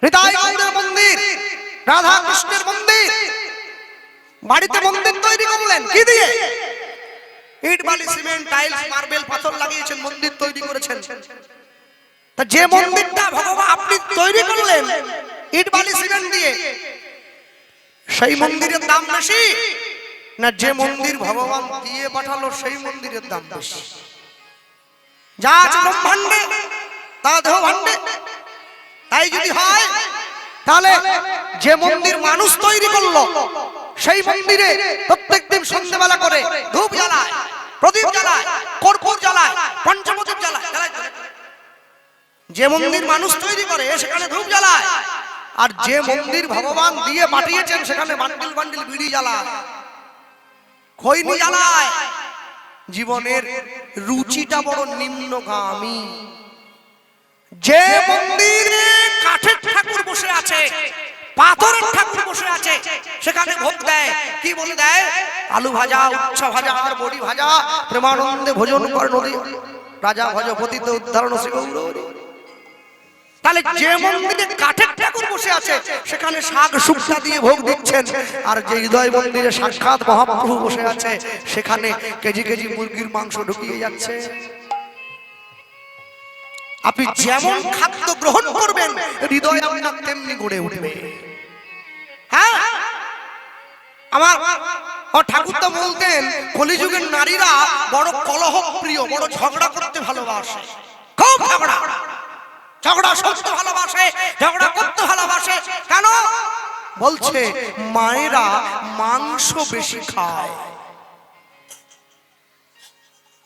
হৃদয় মন্দির, রাধা কৃষ্ণের মন্দির, বাড়িতে মন্দির তৈরি করলেন কি দিয়ে? ইট বালি সিমেন্ট টাইলস মার্বেল পাথর লাগিয়েছেন, মন্দির তৈরি করেছেন। তা যে মন্দিরটা ভগবান আপনি তৈরি করলেন ইট বালি সিমেন্ট দিয়ে, সেই মন্দিরের দাম বেশি না যে মন্দির ভগবান দিয়ে পাঠালো সেই মন্দিরের দাম বেশি? যা আছে ব্রহ্মাণ্ডে তা দেহ ভাণ্ডে। তাই যদি হয় তাহলে যে মন্দির মানুষ তৈরি করলো সেই মন্দিরে প্রত্যেকদিন সন্ধ্যাবেলা করে ধূপ জ্বালায়, প্রদীপ জ্বালায়, কর্পূর জ্বালায়, পঞ্চপ্রদীপ জ্বালায়। যে মন্দির মানুষ তৈরি করে সেখানে ধূপ জ্বালায়, আর যে মন্দির ভগবান দিয়ে পাঠিয়েছেন সেখানে বান্ডিল বান্ডিল বিড়ি জ্বালায়, খৈনি জ্বালায়। জীবনের রুচিটা বড় নিম্নগামী। যে মন্দিরে কাঠের ঠাকুর বসে আছে, পাথরের ঠাকুর বসে আছে, সেখানে ভোগ দেয়, কি বলে দেয়? আলু ভাজা, উচ্ছ ভাজা আর বড়ি ভাজা, প্রেমানন্দে ভোজন করে নদী রাজা ভজপতিতে উদ্ধারণ শ্রী গৌরী। তাহলে যে মন্দিরে কাঠের ঠাকুর বসে আছে সেখানে শাক শুকনা দিয়ে ভোগ দিচ্ছেন, আর যে হৃদয় মন্দিরে সাক্ষাৎ মহাপ্রভু বসে আছে সেখানে কেজি কেজি মুরগির মাংস ঢুকিয়ে যাচ্ছে। আপনি যেমন খাদ্য গ্রহণ করবেন হৃদয় আপনার তেমনি গড়ে উঠবে। হ্যাঁ, আমার ঠাকুর তো বলতেন কলিযুগের নারীরা বড় কলহ প্রিয়, বড় ঝগড়া করতে ভালোবাসে, খুব ঝগড়া, ঝগড়া সরতে ভালোবাসে, ঝগড়া করতে ভালোবাসে। কেন? বলছে মায়েরা মাংস বেশি খায়।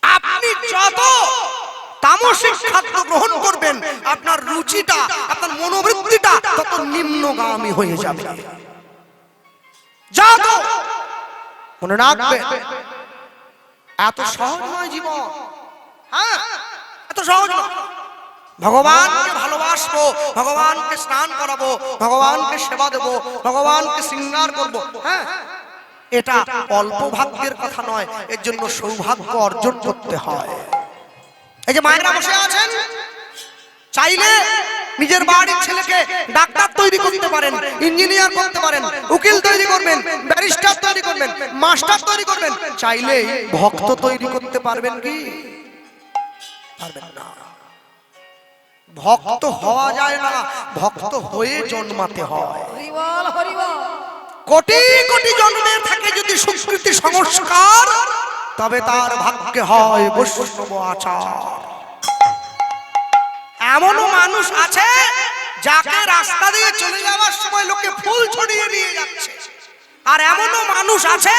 আপনি যত তামসিক খাদ্য গ্রহণ করবেন আপনার রুচিটা, আপনার মনোবৃত্তিটা তত নিম্নগামী হয়ে যাবে। যত মনে রাখবেন, এত সহজ নয় জীবন। হ্যাঁ, এত সহজ নয়। ভগবানকে ভালোবাসবো, ভগবানকে স্নান করাবো, ভগবানকে সেবা দেবো, ভগবানকে শৃঙ্গার করবো, হ্যাঁ, এটা অল্প ভাগ্যের কথা নয়, এর জন্য সৌভাগ্য অর্জন করতে হয়। এই যে মায়েরা বসে আছেন, চাইলে নিজের বাড়ির ছেলেকে ডাক্তার তৈরি করতে পারেন, ইঞ্জিনিয়ার করতে পারেন, উকিল তৈরি করবেন, ব্যারিস্টার তৈরি করবেন, মাস্টার তৈরি করবেন। চাইলে ভক্ত তৈরি করতে পারবেন কি? পারবেন না। ভক্ত হওয়া যায় না, ভক্ত হয়ে জন্মাতে হয়। হরিবল হরিবল। কোটি কোটি জন্মের থাকে যদি সুকৃতি সংস্কার, তবে তার ভাগ্যে হয় বৈষ্ণব আচার। এমনও মানুষ আছে যাকে রাস্তা দিয়ে চলে যাওয়ার সময় লোকে ফুল ছড়িয়ে নিয়ে যাচ্ছে, আর এমনও মানুষ আছে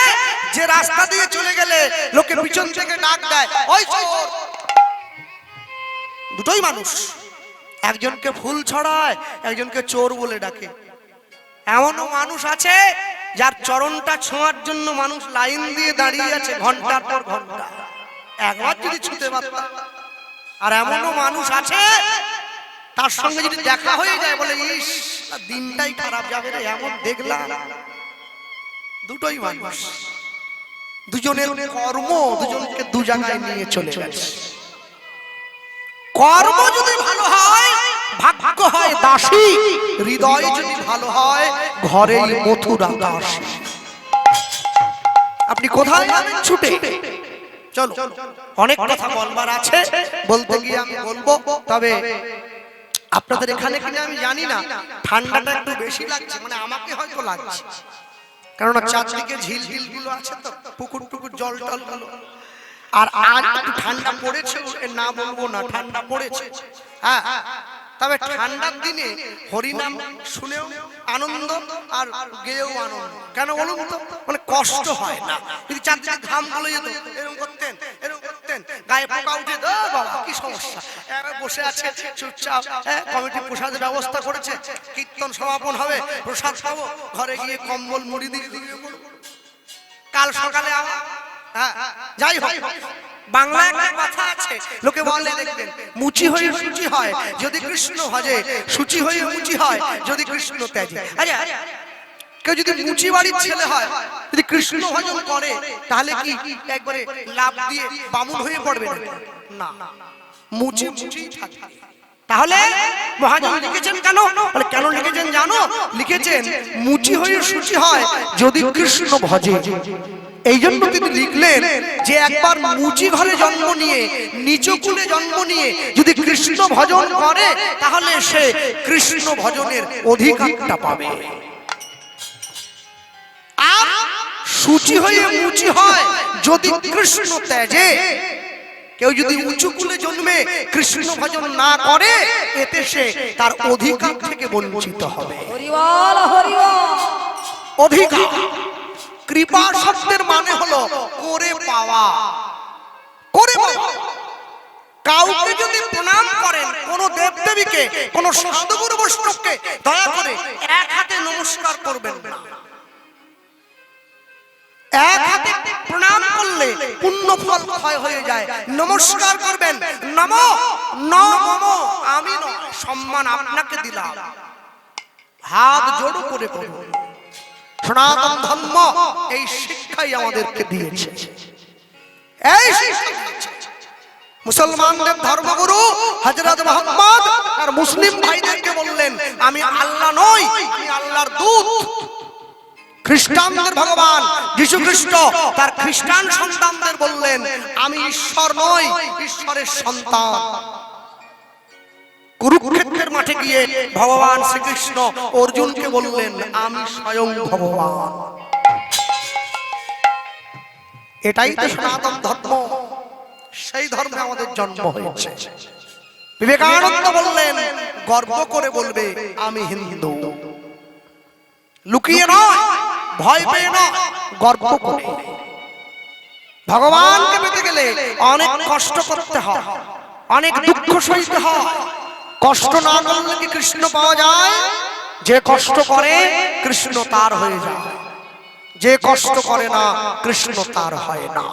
যে রাস্তা দিয়ে চলে গেলে লোকে পিছন থেকে ডাক দেয়, ওই চোর। দুটোই মানুষ, একজনকে ফুল ছড়ায়, একজনকে চোর বলে ডাকে। এমনও মানুষ আছে যার চরণটা ছোঁয়ার জন্য মানুষ লাইন দিয়ে দাঁড়িয়ে আছে ঘন্টার পর ঘন্টা, একবার যদি ছুঁতে পারতাম। আর এমনও মানুষ আছে তার সঙ্গে যদি দেখা হয়ে যায় বলে, ইস দিনটাই খারাপ যাবে রে, এমন দেখলাম দুটোই মানুষ, দুজনের কর্ম দুজনকে দু জায়গায় নিয়ে চলে গেছে। কর্ম যদি ভালো হয় ভাগ্য হয় দাসী, হৃদয় যদি ভালো হয় ঘরেই মথুরা দাসী। আপনি কোথায় যাবেন ছুটে? চলো, অনেক কথা বলবার আছে, বলতে গিয়ে আমি বলবো, তবে আপনাদের এখানে কিনা আমি জানি না, ঠান্ডাটা একটু বেশি লাগছে, মানে আমাকে হয়তো লাগছে, কারণ চারদিকে ঝিলঝিল গুলো আছে তো, পুকুর টুকুর জল টল গুলো, আর একটু ঠান্ডা পড়েছে, না বলবো না ঠান্ডা পড়েছে। হ্যাঁ, তবে ঠান্ডার দিনে হরিনাম শুনেও আনন্দ আর গেয়েও আনন্দ। কেন বলুন তো? মানে কষ্ট হয় না। যদি চারদিকে ঘাম গলে যেত, এরকম করতেন এরকম করতেন, গায়ে পোকা উঠে, বাবা কি সমস্যা। বসে আছে চুপচাপ, কমিটি প্রসাদের ব্যবস্থা করেছে, কীর্তন সমাপন হবে, প্রসাদ খাবো, ঘরে গিয়ে কম্বল মুড়ি দিয়ে কাল সকালে আবার। হ্যাঁ, যাই হোক, বাংলায় একটা কথা আছে, লোকে বলে দেখবেন, মুচি হয়ে সূচি হয় যদি কৃষ্ণ ভজে, সূচি হয়ে মুচি হয় যদি কৃষ্ণ ত্যাজে। আচ্ছা, কেউ যদি মুচি বাড়ির ছেলে হয়, যদি কৃষ্ণ ভজন করে, তাহলে কি একবারে লাভ দিয়ে বামুন হয়ে পড়বে? না, মুচি মুচি থাকে। তাহলে মহাজন লিখেছেন কেন? বলে কেন লিখেছেন জানো? লিখেছেন মুচি হয়ে সূচি হয় যদি কৃষ্ণ ভজে। এই জন্য তিনি লিখলেন যে একবার মুচি ঘরে জন্ম নিয়ে, নিচু কুলে জন্ম নিয়ে যদি কৃষ্ণ ভজন করে, তাহলে সে কৃষ্ণ ভজনের অধিকারটা পাবে। আর সূচি হয়ে মুচি হয় যদি কৃষ্ণ ত্যাজে। কেউ যদি উঁচু কুলে জন্মে কৃষ্ণ ভজন না করে, এতে সে তার অধিকার থেকে বঞ্চিত হবে। হরিবল হরিবল। অধিকার, কৃপা শব্দের মানে হলো করে পাওয়া, করে পাওয়া। কাউকে যদি প্রণাম করেন, কোন দেবদেবীকে, কোন সাধুগুরু বৈষ্ণবকে, দয়া করে এক হাতে নমস্কার করবেন না। এক হাতে প্রণাম করলে পুণ্য ফল ক্ষয় হয়ে যায়। নমস্কার করবেন, নমো নমো, আমি সম্মান আপনাকে দিলাম, হাত জোড় করে করুন। সনাতন ধর্ম এই শিক্ষাই আমাদেরকে দিয়েছে। এই মুসলমানদের ধর্মগুরু হযরত মুহাম্মদ আর মুসলিম ভাইদেরকে বললেন, আমি আল্লাহ নই, আমি আল্লাহর দূত। খ্রিস্টানদের ভগবান যীশু খ্রিস্ট তার খ্রিস্টান সন্তানদের বললেন, আমি ঈশ্বর নই, ঈশ্বরের সন্তান। কুরুক্ষেত্রের মাঠে গিয়ে ভগবান শ্রীকৃষ্ণ অর্জুনকে বললেন, আমি স্বয়ং ভগবান। এটাই তো সনাতন ধর্ম, সেই ধর্মে আমাদের জন্ম হয়েছে। বিবেকানন্দ বললেন, গর্ব করে বলবে আমি হিন্দু, লুকিয়ে নয়, ভয় পেয়ে নয়, গর্ব করে। ভগবানকে পেতে গেলে অনেক কষ্ট করতে হয়, অনেক দুঃখ সইতে হয়। কষ্ট না করলে কি কৃষ্ণ পাওয়া যায়? যে কষ্ট করে কৃষ্ণ তার হয়ে যায়, যে কষ্ট করে না কৃষ্ণ তার হয় না।